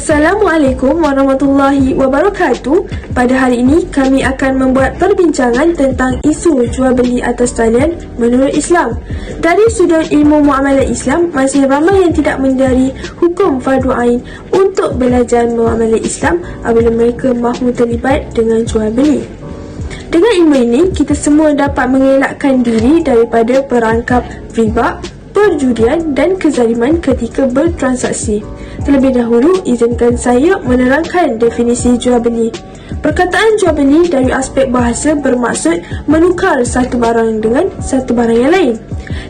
Assalamualaikum warahmatullahi wabarakatuh. Pada hari ini kami akan membuat perbincangan tentang isu jual beli atas talian menurut Islam. Dari sudut ilmu muamalah Islam, masih ramai yang tidak menyedari hukum fardu ain untuk belajar muamalah Islam apabila mereka mahu terlibat dengan jual beli. Dengan ilmu ini, kita semua dapat mengelakkan diri daripada perangkap riba, perjudian dan kezaliman ketika bertransaksi. Terlebih dahulu, izinkan saya menerangkan definisi jual beli. Perkataan jual beli dari aspek bahasa bermaksud menukar satu barang dengan satu barang yang lain.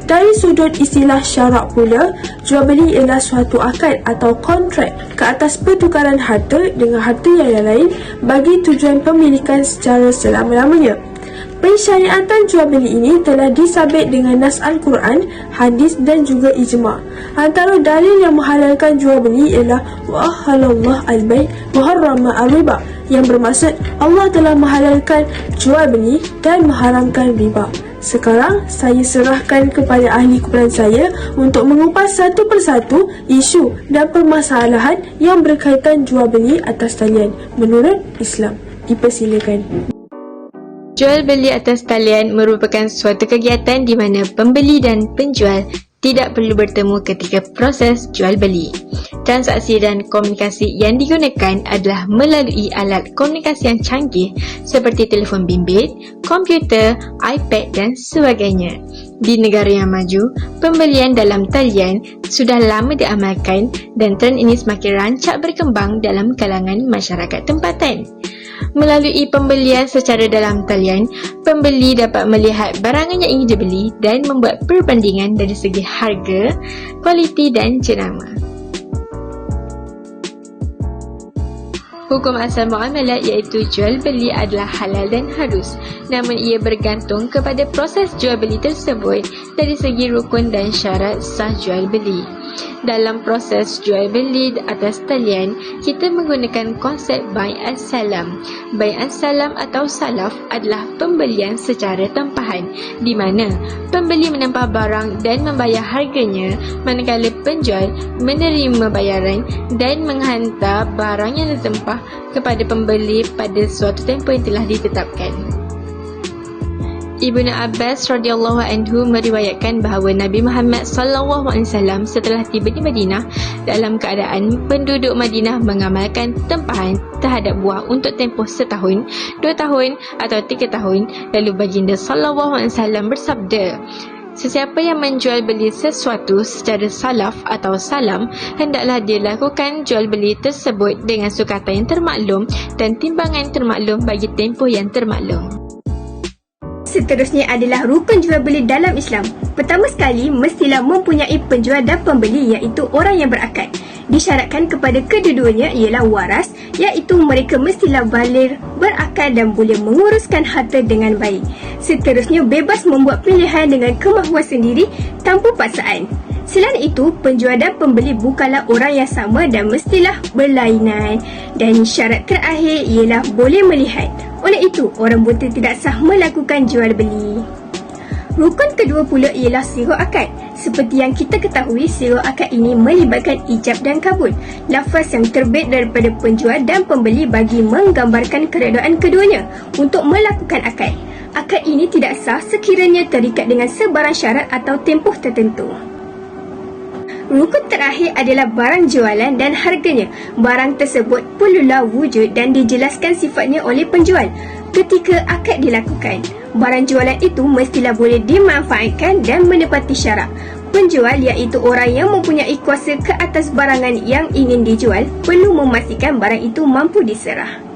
Dari sudut istilah syarak pula, jual beli ialah suatu akad atau kontrak ke atas pertukaran harta dengan harta yang lain bagi tujuan pemilikan secara selama-lamanya. Pensyariatan jual beli ini telah disabit dengan nas Al-Quran, hadis dan juga ijma'. Antara dalil yang menghalalkan jual beli ialah wa ahallallah al-bai' wa harrama al-riba, yang bermaksud Allah telah menghalalkan jual beli dan mengharamkan riba. Sekarang saya serahkan kepada ahli kumpulan saya untuk mengupas satu persatu isu dan permasalahan yang berkaitan jual beli atas talian menurut Islam. Dipersilakan. Jual beli atas talian merupakan suatu kegiatan di mana pembeli dan penjual tidak perlu bertemu ketika proses jual beli. Transaksi dan komunikasi yang digunakan adalah melalui alat komunikasi yang canggih seperti telefon bimbit, komputer, iPad dan sebagainya. Di negara yang maju, pembelian dalam talian sudah lama diamalkan dan trend ini semakin rancak berkembang dalam kalangan masyarakat tempatan. Melalui pembelian secara dalam talian, pembeli dapat melihat barangan yang ingin dibeli dan membuat perbandingan dari segi harga, kualiti dan jenama. Hukum asal muamalat iaitu jual beli adalah halal dan harus, namun ia bergantung kepada proses jual beli tersebut dari segi rukun dan syarat sah jual beli. Dalam proses jual beli atas talian, kita menggunakan konsep bai' as-salam. Bai' as-salam atau salaf adalah pembelian secara tempahan, di mana pembeli menempah barang dan membayar harganya, manakala penjual menerima bayaran dan menghantar barang yang ditempah kepada pembeli pada suatu tempoh yang telah ditetapkan. Ibnu Abbas radhiyallahu anhu meriwayatkan bahawa Nabi Muhammad sallallahu alaihi wasallam setelah tiba di Madinah dalam keadaan penduduk Madinah mengamalkan tempahan terhadap buah untuk tempoh setahun, 2 tahun atau 3 tahun, lalu baginda sallallahu alaihi wasallam bersabda, sesiapa yang menjual beli sesuatu secara salaf atau salam, hendaklah dia lakukan jual beli tersebut dengan sukata yang termaklum dan timbangan termaklum bagi tempoh yang termaklum. Seterusnya adalah rukun jual beli dalam Islam. Pertama sekali, mestilah mempunyai penjual dan pembeli iaitu orang yang berakad. Disyaratkan kepada kedua-duanya ialah waras, iaitu mereka mestilah baligh, berakal dan boleh menguruskan harta dengan baik. Seterusnya, bebas membuat pilihan dengan kemahuan sendiri tanpa paksaan. Selain itu, penjual dan pembeli bukanlah orang yang sama dan mestilah berlainan. Dan syarat terakhir ialah boleh melihat. Oleh itu, orang buta tidak sah melakukan jual beli. Rukun kedua pula ialah sirah akad. Seperti yang kita ketahui, sirah akad ini melibatkan ijab dan kabul. Lafaz yang terbit daripada penjual dan pembeli bagi menggambarkan keredaan keduanya untuk melakukan akad. Akad ini tidak sah sekiranya terikat dengan sebarang syarat atau tempoh tertentu. Rukun terakhir adalah barang jualan dan harganya. Barang tersebut perlulah wujud dan dijelaskan sifatnya oleh penjual ketika akad dilakukan. Barang jualan itu mestilah boleh dimanfaatkan dan menepati syarat. Penjual iaitu orang yang mempunyai kuasa ke atas barangan yang ingin dijual perlu memastikan barang itu mampu diserah.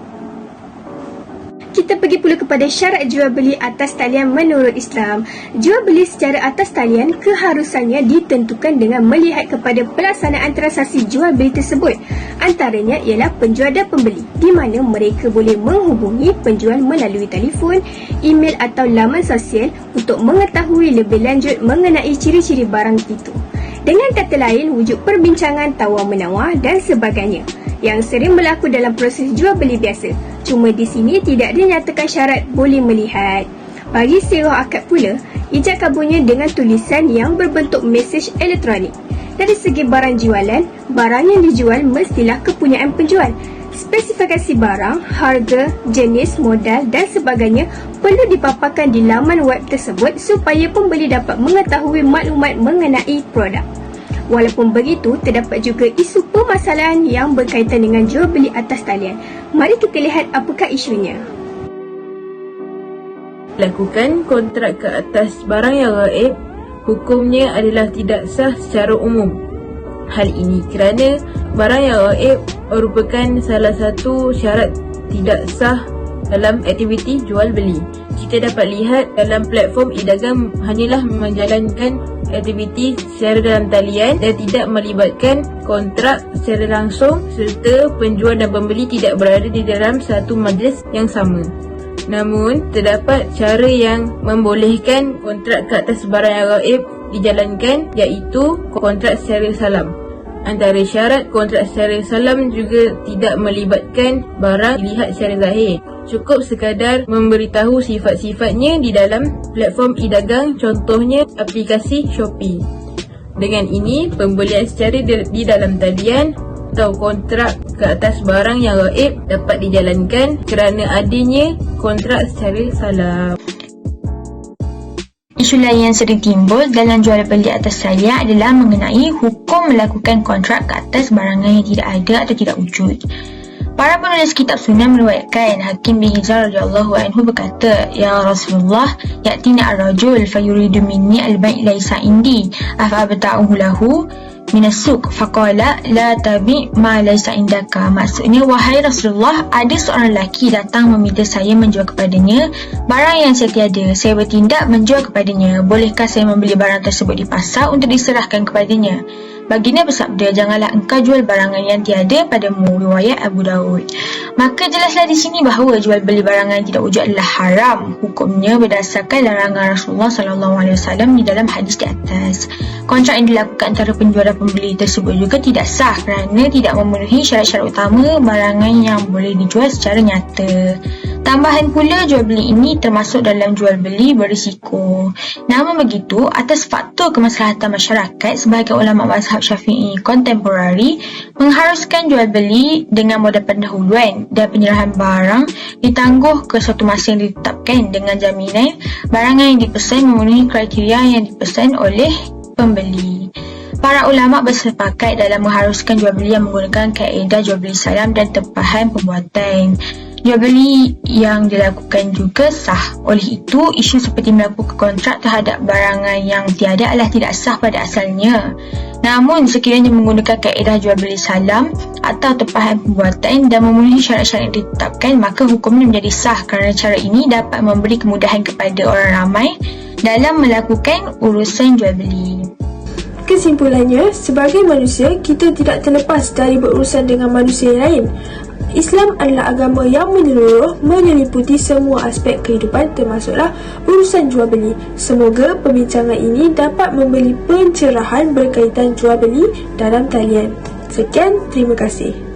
Kita pergi pula kepada syarat jual beli atas talian menurut Islam. Jual beli secara atas talian keharusannya ditentukan dengan melihat kepada pelaksanaan transaksi jual beli tersebut. Antaranya ialah penjual dan pembeli, di mana mereka boleh menghubungi penjual melalui telefon, email atau laman sosial untuk mengetahui lebih lanjut mengenai ciri-ciri barang itu. Dengan kata lain, wujud perbincangan tawar-menawar dan sebagainya yang sering berlaku dalam proses jual beli biasa. Cuma di sini tidak dinyatakan syarat boleh melihat. Bagi sirah akad pula, ijab kabulnya dengan tulisan yang berbentuk mesej elektronik. Dari segi barang jualan, barang yang dijual mestilah kepunyaan penjual. Spesifikasi barang, harga, jenis, modal dan sebagainya perlu dipaparkan di laman web tersebut supaya pembeli dapat mengetahui maklumat mengenai produk. Walaupun begitu, terdapat juga isu permasalahan yang berkaitan dengan jual beli atas talian. Mari kita lihat apakah isunya. Lakukan kontrak ke atas barang yang gaib, hukumnya adalah tidak sah secara umum. Hal ini kerana barang yang gaib merupakan salah satu syarat tidak sah dalam aktiviti jual beli. Kita dapat lihat dalam platform e-dagang hanyalah menjalankan aktiviti secara dalam talian dan tidak melibatkan kontrak secara langsung, serta penjual dan pembeli tidak berada di dalam satu majlis yang sama. Namun, terdapat cara yang membolehkan kontrak ke atas barang yang gaib dijalankan, iaitu kontrak secara salam. Antara syarat kontrak secara salam juga tidak melibatkan barang dilihat secara zahir. Cukup sekadar memberitahu sifat-sifatnya di dalam platform e-dagang, contohnya aplikasi Shopee. Dengan ini, pembelian secara di dalam talian atau kontrak ke atas barang yang gaib dapat dijalankan kerana adanya kontrak secara salam. Isu lain yang sering timbul dalam jual beli atas talian adalah mengenai hukum melakukan kontrak ke atas barangan yang tidak ada atau tidak wujud. Para penulis kitab sunnah meriwayatkan Hakim bin Hizam radhiyallahu anhu berkata, "Ya Rasulullah, ya'tina ar-rajul fayuridu minni al-bai' laysa indi, afa abta'uhu lahu min as-suq faqala la tabi' ma laysa indaka." Maksudnya, wahai Rasulullah, ada seorang lelaki datang meminta saya menjual kepadanya barang yang saya tiada. Saya bertindak menjual kepadanya. Bolehkah saya membeli barang tersebut di pasar untuk diserahkan kepadanya? Baginda bersabda, "Janganlah engkau jual barangan yang tiada padamu." Riwayat Abu Daud. Maka jelaslah di sini bahawa jual beli barangan yang tidak wujud adalah haram. Hukumnya berdasarkan larangan Rasulullah SAW di dalam hadis di atas. Kontrak yang dilakukan antara penjual dan pembeli tersebut juga tidak sah kerana tidak memenuhi syarat-syarat utama barangan yang boleh dijual secara nyata. Tambahan pula, jual beli ini termasuk dalam jual beli berisiko. Namun begitu, atas faktor kemaslahatan masyarakat, sebahagian ulama mazhab Syafi'i kontemporari mengharuskan jual beli dengan modal pendahuluan dan penyerahan barang ditangguh ke suatu masa yang ditetapkan dengan jaminan barangan yang dipesan memenuhi kriteria yang dipesan oleh pembeli. Para ulama bersepakat dalam mengharuskan jual beli yang menggunakan kaedah jual beli salam dan tempahan pembuatan. Jual beli yang dilakukan juga sah. Oleh itu, isu seperti melakukan kontrak terhadap barangan yang tiada adalah tidak sah pada asalnya. Namun, sekiranya menggunakan kaedah jual beli salam atau tempahan pembuatan dan memenuhi syarat-syarat yang ditetapkan, maka hukumnya menjadi sah kerana cara ini dapat memberi kemudahan kepada orang ramai dalam melakukan urusan jual beli. Kesimpulannya, sebagai manusia, kita tidak terlepas dari berurusan dengan manusia yang lain. Islam adalah agama yang menyeluruh, menyeliputi semua aspek kehidupan termasuklah urusan jual beli. Semoga perbincangan ini dapat memberi pencerahan berkaitan jual beli dalam talian. Sekian, terima kasih.